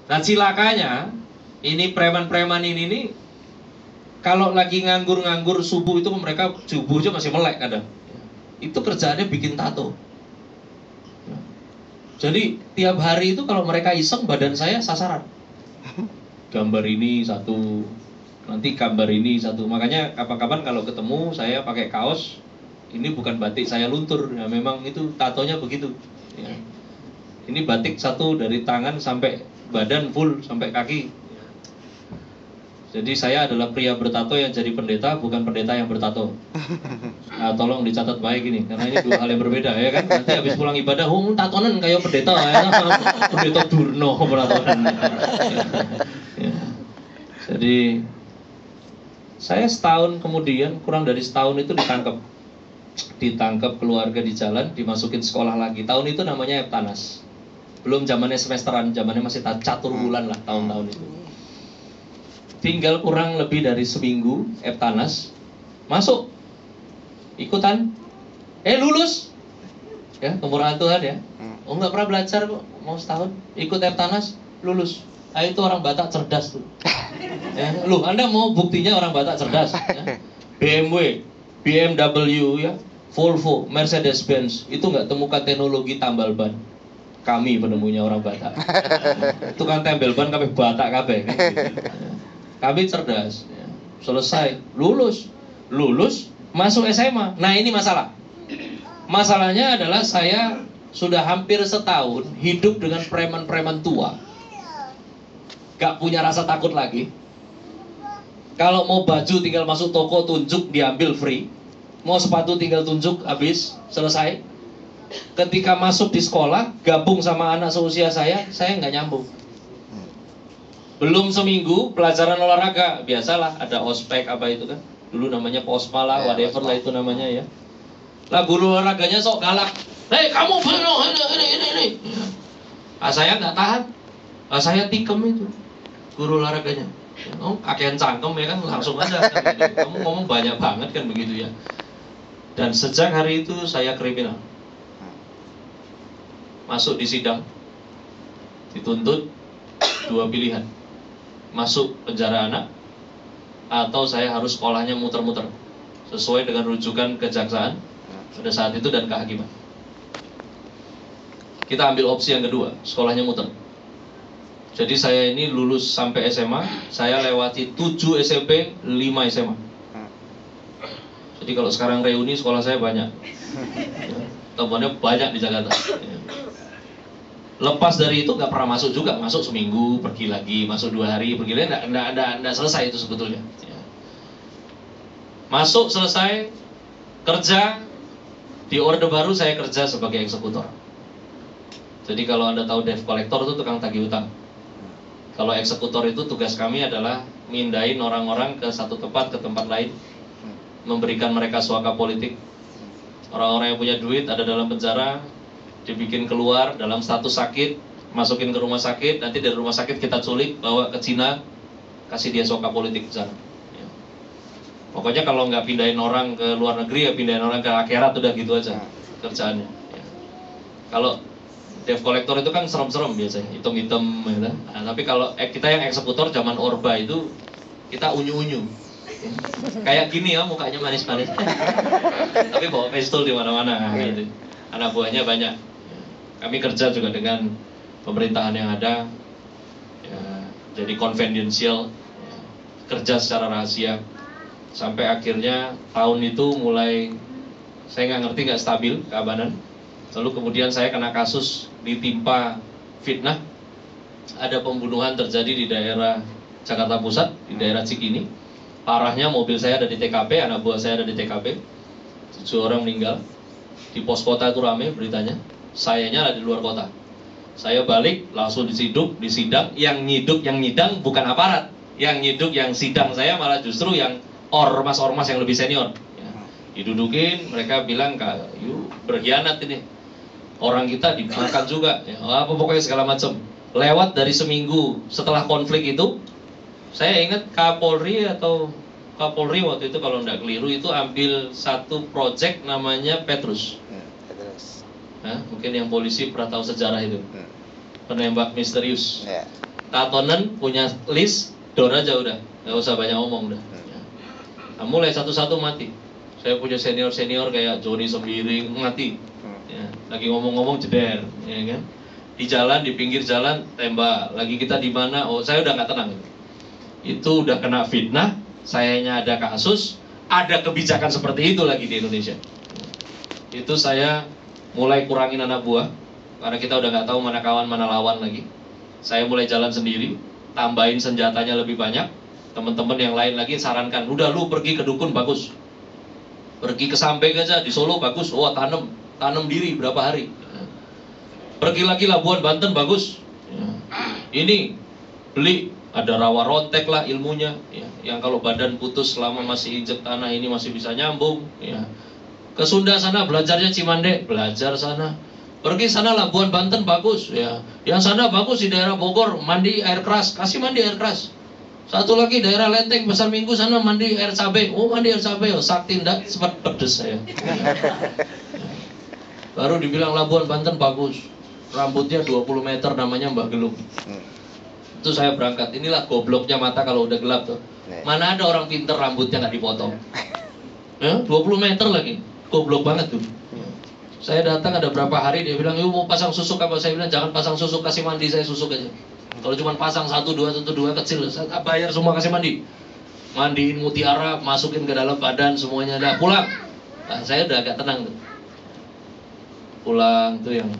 Nah cilakanya, ini preman-preman ini nih, kalau lagi nganggur-nganggur subuh itu mereka subuh aja masih melek kadang. Itu kerjaannya bikin tato. Jadi tiap hari itu kalau mereka iseng badan saya sasaran. Gambar ini satu, nanti gambar ini satu. Makanya kapan-kapan kalau ketemu saya pakai kaos, ini bukan batik saya luntur. Ya, memang itu tatonya begitu. Ya. Ini batik satu dari tangan sampai badan full sampai kaki. Jadi saya adalah pria bertato yang jadi pendeta, bukan pendeta yang bertato. Nah, tolong dicatat baik ini, karena ini dua hal yang berbeda ya kan. Nanti habis pulang ibadah, tatonan kayak pendeta ya, pendeta Durno tatonan. Ya. Jadi saya setahun kemudian, kurang dari setahun itu ditangkap keluarga di jalan, dimasukin sekolah lagi. Tahun itu namanya Eptanas. Belum zamannya semesteran, zamannya masih catur bulan lah tahun-tahun itu. Tinggal kurang lebih dari seminggu Eptanas masuk ikutan lulus ya, kemurahan Tuhan ya. Oh nggak pernah belajar kok, mau setahun ikut Eptanas lulus. Itu orang Batak cerdas tuh ya. Loh, Anda mau buktinya orang Batak cerdas ya? BMW ya, Volvo, Mercedes-Benz itu nggak temukan teknologi tambal ban. Kami penemunya orang Batak. Itu kan tempel ban kabeh Batak kabeh kan, gitu. Kami cerdas ya. Selesai lulus masuk SMA. Nah ini masalahnya adalah saya sudah hampir setahun hidup dengan preman-preman tua, gak punya rasa takut lagi. Kalau mau baju tinggal masuk toko tunjuk diambil free, mau sepatu tinggal tunjuk habis selesai. Ketika masuk di sekolah gabung sama anak seusia saya nggak nyambung. Belum seminggu pelajaran olahraga, biasalah ada ospek apa itu kan, dulu namanya posma lah, whatever lah itu namanya ya. Lah guru olahraganya sok galak, kamu ini. Saya nggak tahan, saya tikem itu guru olahraganya. Kakean cangkem ya kan, langsung aja kamu ngomong banyak banget kan begitu ya. Dan sejak hari itu saya kriminal. Masuk di sidang, dituntut dua pilihan, masuk penjara anak atau saya harus sekolahnya muter-muter sesuai dengan rujukan kejaksaan pada saat itu dan kehakiman. Kita ambil opsi yang kedua, sekolahnya muter. Jadi saya ini lulus sampai SMA, saya lewati 7 SMP, 5 SMA. Jadi kalau sekarang reuni sekolah saya banyak, temannya banyak di Jakarta. Lepas dari itu nggak pernah masuk juga, masuk seminggu pergi lagi, masuk 2 hari pergi lagi, nggak selesai itu sebetulnya. Masuk selesai kerja di Orde Baru, saya kerja sebagai eksekutor. Jadi kalau Anda tahu debt collector itu tukang tagih utang. Kalau eksekutor itu tugas kami adalah mindahin orang-orang ke satu tempat ke tempat lain, memberikan mereka suaka politik. Orang-orang yang punya duit ada dalam penjara, dibikin keluar dalam status sakit, masukin ke rumah sakit, nanti dari rumah sakit kita culik, bawa ke Cina, kasih dia soka politik ke sana. Ya. Pokoknya kalau nggak pindahin orang ke luar negeri, ya pindahin orang ke akhirat, udah gitu aja kerjaannya. Ya. Kalau debt collector itu kan serem-serem biasanya, hitam-hitam gitu. Nah, tapi kalau kita yang eksekutor zaman Orba itu, kita unyu-unyu. Ya. Kayak gini ya, mukanya manis-manis. Tapi bawa pistol di mana-mana gitu. Anak buahnya banyak. Kami kerja juga dengan pemerintahan yang ada ya, jadi confidential ya, kerja secara rahasia sampai akhirnya tahun itu mulai saya nggak ngerti, nggak stabil keamanan. Lalu kemudian saya kena kasus ditimpa fitnah, ada pembunuhan terjadi di daerah Jakarta Pusat, di daerah Cikini. Parahnya mobil saya ada di TKP, anak buah saya ada di TKP, 7 orang meninggal. Di pos kota itu rame beritanya. Sayanya ada di luar kota. Saya balik langsung disiduk, disidang. Yang nyidang bukan aparat, yang nyiduk, yang sidang saya malah justru yang ormas-ormas yang lebih senior ya. Didudukin, mereka bilang, "You berkhianat ini, orang kita dimakan juga ya, apa pokoknya segala macam." Lewat dari seminggu setelah konflik itu, saya ingat Kapolri waktu itu kalau nggak keliru itu ambil satu project namanya Petrus. Mungkin yang polisi pernah tahu sejarah itu, penembak misterius. tatonen, punya list, door aja udah, nggak usah banyak ngomong udah. Nah, mulai satu-satu mati. Saya punya senior kayak Joni Sembiring mati. Ya, lagi ngomong-ngomong jeder, ya kan? Di jalan, di pinggir jalan tembak. Lagi kita di mana? Oh, saya udah nggak tenang. Itu udah kena fitnah. Sayanya ada kasus, ada kebijakan seperti itu lagi di Indonesia. Itu saya mulai kurangin anak buah karena kita udah nggak tahu mana kawan mana lawan lagi. Saya mulai jalan sendiri, tambahin senjatanya lebih banyak. Teman-teman yang lain lagi sarankan, udah lu pergi ke dukun bagus, pergi ke Sampeng aja di Solo bagus, wah tanam diri berapa hari, pergi lagi Labuan Banten bagus, ini beli ada rawa rontek lah ilmunya, ya, yang kalau badan putus selama masih injek tanah ini masih bisa nyambung, ya. Ke Sunda sana belajarnya Cimande, belajar sana. Pergi sana Labuan Banten bagus, ya. Yang sana bagus di daerah Bogor, mandi air keras, kasih mandi air keras. Satu lagi daerah Lenteng Pasar Minggu sana mandi air cabai. Oh mandi air cabai, oh sakti ndak sempat pedes saya. Baru dibilang Labuan Banten bagus. Rambutnya 20 meter namanya Mbak Gelung. Itu saya berangkat. Inilah gobloknya mata kalau udah gelap tuh. Mana ada orang pinter rambutnya nggak dipotong. Ya, 20 meter lagi. Goblok banget tuh. Saya datang ada berapa hari dia bilang, "Yuk mau pasang susuk apa?" Saya bilang, "Jangan pasang susuk, kasih mandi saya susuk aja." Kalau cuma pasang 1, 2 kecil, saya bayar semua kasih mandi. Mandiin mutiara, masukin ke dalam badan semuanya, dah pulang. Nah, saya udah agak tenang tuh. Pulang tuh yang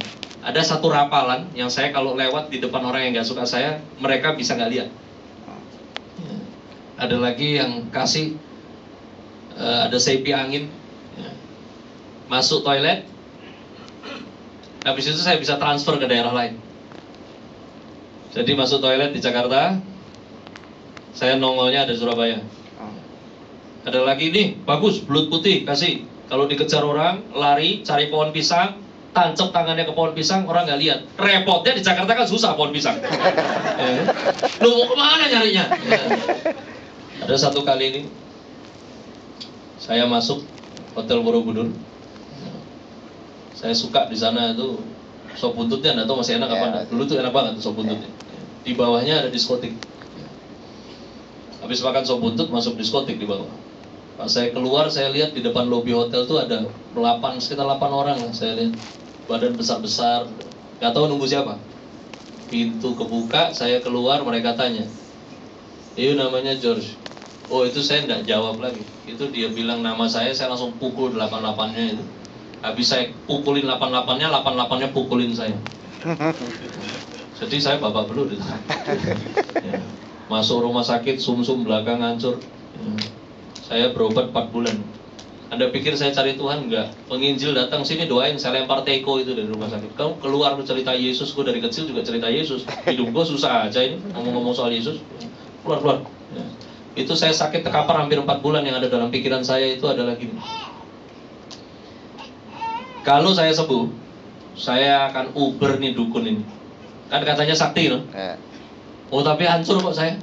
ada satu rapalan yang saya kalau lewat di depan orang yang nggak suka saya, mereka bisa nggak lihat. Ya. Ada lagi yang kasih ada sepi angin, ya. Masuk toilet, habis itu saya bisa transfer ke daerah lain. Jadi masuk toilet di Jakarta, saya nongolnya ada Surabaya. Ada lagi nih, bagus, belut putih, kasih. Kalau dikejar orang, lari, cari pohon pisang, tancap tangannya ke pohon pisang, orang nggak lihat. Repotnya di Jakarta kan susah pohon pisang. Ya. Lu mau kemana nyarinya? Ya. Ada satu kali ini, saya masuk Hotel Borobudur. Saya suka di sana itu sop buntutnya, nggak tahu masih enak apa enggak. Dulu tuh enak banget tuh sop buntutnya. Di bawahnya ada diskotik. Habis makan sop buntut masuk diskotik di bawah. Pas saya keluar saya lihat di depan lobi hotel tuh ada sekitar 8 orang lah saya lihat. Badan besar-besar, nggak tahu nunggu siapa. Pintu kebuka, saya keluar, mereka tanya, "Itu namanya George." Oh itu saya nggak jawab lagi. Itu dia bilang nama saya langsung pukul 88-nya itu. Habis saya pukulin 88-nya, 88-nya pukulin saya. Jadi saya babak belur itu. Ya. Masuk rumah sakit, sumsum belakang hancur. Ya. Saya berobat 4 bulan. Anda pikir saya cari Tuhan? Enggak. Penginjil datang sini doain, saya lempar teko itu dari rumah sakit. Kamu keluar cerita Yesus, gue dari kecil juga cerita Yesus. Hidup gue susah aja ini, ngomong-ngomong soal Yesus. Keluar. Ya. Itu saya sakit terkapar hampir 4 bulan, yang ada dalam pikiran saya itu adalah gini. Kalau saya sembuh, saya akan uber nih dukun ini. Kan katanya sakti loh. Oh tapi hancur kok saya.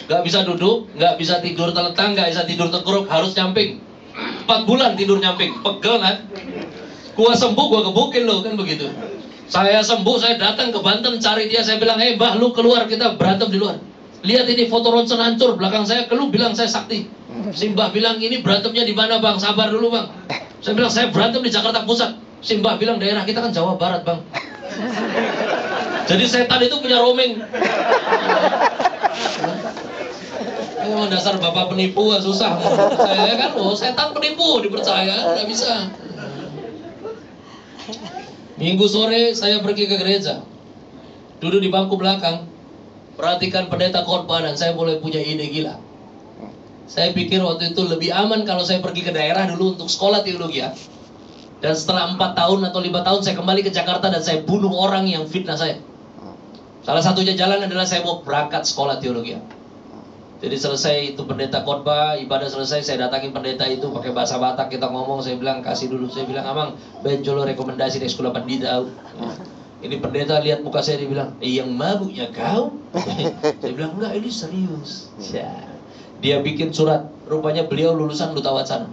Gak bisa duduk, gak bisa tidur telentang, gak bisa tidur tengkurap, harus nyamping. 4 bulan tidur nyamping, pegel kan. Gua sembuh, gua gebukin loh, kan begitu. Saya sembuh, saya datang ke Banten cari dia, saya bilang, "Hei Mbah, lu keluar, kita berantem di luar. Lihat ini foto ronsen hancur belakang saya, lu bilang saya sakti." Si Mbah bilang, "Ini berantemnya di mana Bang? Sabar dulu Bang." Saya bilang, "Saya berantem di Jakarta Pusat." Si Mbah bilang, "Daerah kita kan Jawa Barat Bang." Jadi setan itu punya roaming. Memang dasar bapak penipu susah. Saya kan, setan penipu dipercaya, nggak bisa. Minggu sore saya pergi ke gereja, duduk di bangku belakang, perhatikan pendeta khotbah dan saya mulai punya ide gila. Saya pikir waktu itu lebih aman kalau saya pergi ke daerah dulu untuk sekolah teologi ya. Dan setelah 4 tahun atau 5 tahun saya kembali ke Jakarta dan saya bunuh orang yang fitnah saya. Salah satunya jalan adalah saya mau berangkat sekolah teologi. Jadi selesai itu pendeta khotbah, ibadah selesai, saya datangin pendeta itu pakai bahasa Batak, kita ngomong, saya bilang kasih dulu, saya bilang, "Amang, benjolo rekomendasi di sekolah pandita." Ini pendeta lihat muka saya, dia bilang, "Yang mabuknya kau?" Saya bilang, "Enggak, ini serius." Dia bikin surat, rupanya beliau lulusan Duta Wacana.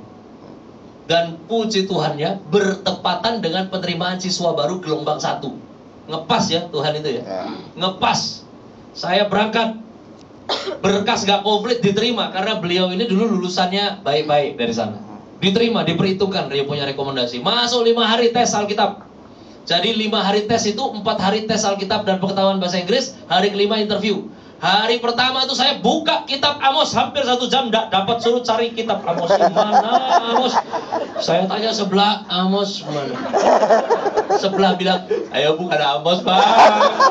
Dan puji Tuhannya bertepatan dengan penerimaan siswa baru gelombang 1. Ngepas ya Tuhan itu ya. Ngepas. Saya berangkat, berkas gak komplit diterima karena beliau ini dulu lulusannya baik-baik dari sana. Diterima, diperhitungkan, dia punya rekomendasi. Masuk 5 hari tes Alkitab. Jadi 5 hari tes itu 4 hari tes Alkitab dan pengetahuan bahasa Inggris, hari kelima interview. Hari pertama itu saya buka kitab Amos hampir 1 jam, tidak dapat, suruh cari kitab Amos. Mana Amos? Saya tanya sebelah, Amos mana? Sebelah bilang, ayo bukan Amos Pak.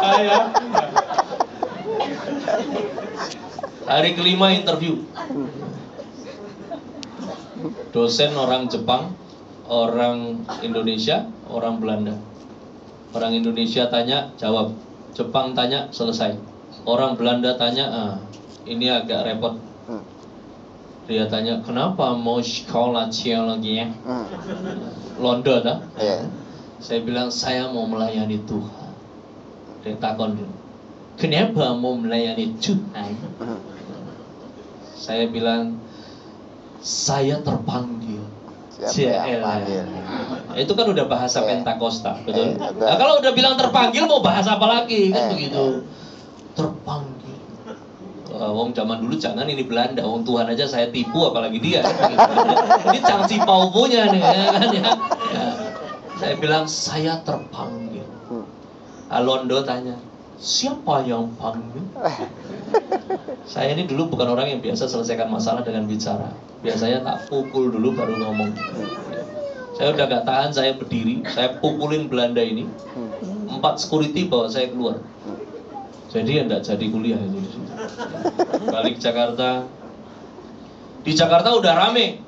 Ayo. Hari kelima interview. Dosen orang Jepang, orang Indonesia, orang Belanda. Orang Indonesia tanya, jawab. Jepang tanya, selesai. Orang Belanda tanya, ini agak repot. Dia tanya, kenapa mau sekolah teologi ya? Londo tak? Saya bilang, saya mau melayani Tuhan. Dia takon, kenapa mau melayani Tuhan? Saya bilang, saya terpanggil. Itu kan udah bahasa Pentakosta, betul? Nah, kalau udah bilang terpanggil, mau bahas apa lagi? Kan begitu. Terpanggil. Wong zaman dulu jangan ini Belanda, wong Tuhan aja saya tipu, apalagi dia. Kan, gitu. Ini cangci paupunya nih, ya, kan ya. Saya bilang saya terpanggil. Alondo tanya, siapa yang panggil? Saya ini dulu bukan orang yang biasa selesaikan masalah dengan bicara. Biasanya tak pukul dulu baru ngomong. Saya udah gak tahan, saya berdiri, saya pukulin Belanda ini. 4 security bawa saya keluar. Jadi ya gak jadi kuliah itu di situ. Balik Jakarta. Di Jakarta udah rame,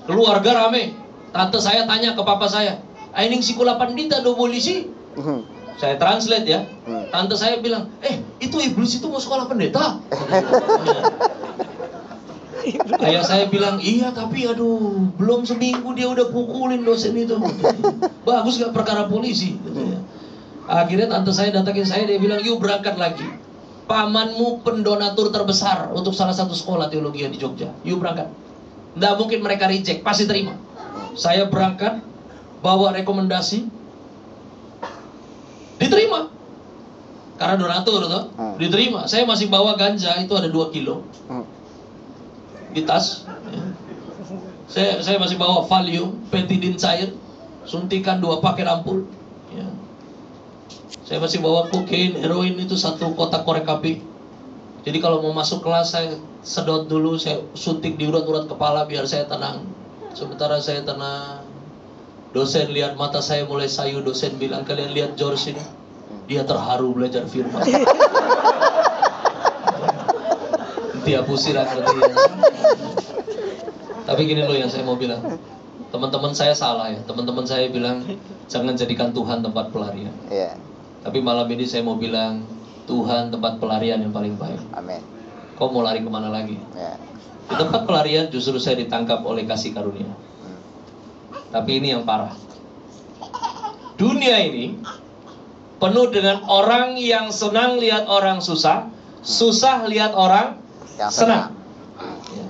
keluarga rame. Tante saya tanya ke papa saya, "Aining sekolah pandita do polisi?" Saya translate ya. Tante saya bilang, itu iblis itu mau sekolah pendeta. Ayah saya bilang, iya tapi aduh, belum seminggu dia udah pukulin dosen itu. Bagus gak perkara polisi? Akhirnya tante saya datangin saya, dia bilang, yuk berangkat lagi. Pamanmu pendonatur terbesar untuk salah satu sekolah teologi di Jogja. Yuk berangkat. Nggak mungkin mereka reject, pasti terima. Saya berangkat, bawa rekomendasi, diterima. Karena donatur toh, diterima. Saya masih bawa ganja, itu ada 2 kilo di tas. Saya masih bawa Valium, petidin cair, suntikan 2 paket ampul. Ya. Saya masih bawa kokain, heroin itu 1 kotak korek api. Jadi kalau mau masuk kelas saya sedot dulu, saya suntik di urat-urat kepala biar saya tenang. Sementara saya tenang, dosen lihat mata saya mulai sayu. Dosen bilang, kalian lihat George ini, dia terharu belajar firman. Dia pusiran berarti ya. Tapi gini loh yang saya mau bilang, teman-teman saya salah ya. Teman-teman saya bilang jangan jadikan Tuhan tempat pelarian. Tapi malam ini saya mau bilang Tuhan tempat pelarian yang paling baik. Amin. Kau mau lari kemana lagi? Di tempat pelarian justru saya ditangkap oleh kasih karunia. Tapi ini yang parah. Dunia ini penuh dengan orang yang senang lihat orang susah, susah lihat orang yang senang. Ya.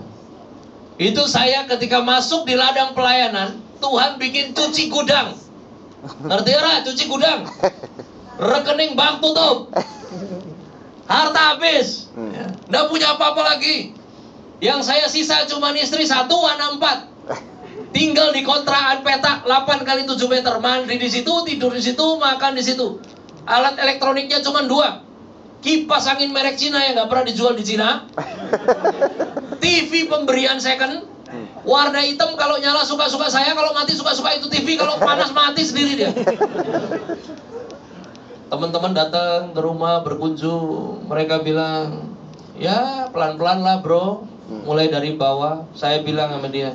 Itu saya ketika masuk di ladang pelayanan, Tuhan bikin cuci gudang. Ngerti ya, cuci gudang. Rekening bank tutup. Harta habis. Nggak punya apa-apa lagi. Yang saya sisa cuma istri 1, anak 4. Tinggal di kontrakan petak 8 kali 7 meter. Mandi di situ, tidur di situ, makan di situ. Alat elektroniknya cuma 2. Kipas angin merek Cina yang nggak pernah dijual di Cina. TV pemberian second. Warna hitam kalau nyala suka-suka saya, kalau mati suka-suka itu TV, kalau panas mati sendiri dia. Teman-teman datang ke rumah berkunjung, mereka bilang, ya pelan-pelan lah bro, mulai dari bawah. Saya bilang sama dia,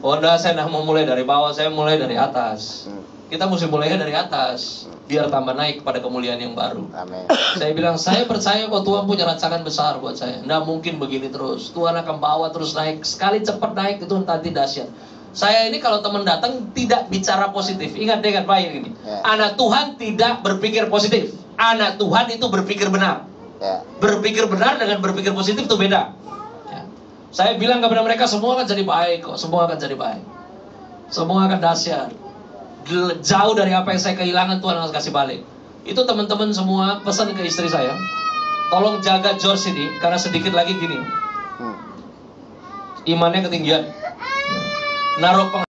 oh enggak, saya nggak mau mulai dari bawah, saya mulai dari atas. Kita mesti mulainya dari atas, biar tambah naik kepada kemuliaan yang baru. Amin. Saya bilang, saya percaya kok Tuhan punya rancangan besar buat saya. Nggak mungkin begini terus, Tuhan akan bawa terus naik. Sekali cepat naik itu nanti dahsyat. Saya ini kalau teman datang tidak bicara positif. Ingat dengan baik ini. Anak Tuhan tidak berpikir positif. Anak Tuhan itu berpikir benar. Berpikir benar dengan berpikir positif itu beda. Saya bilang kepada mereka, semua akan jadi baik kok. Semua akan jadi baik. Semua akan dahsyat. Jauh dari apa yang saya kehilangan, Tuhan akan kasih balik. Itu teman-teman semua pesan ke istri saya. tolong jaga George ini karena sedikit lagi gini. Imannya ketinggian. Naruh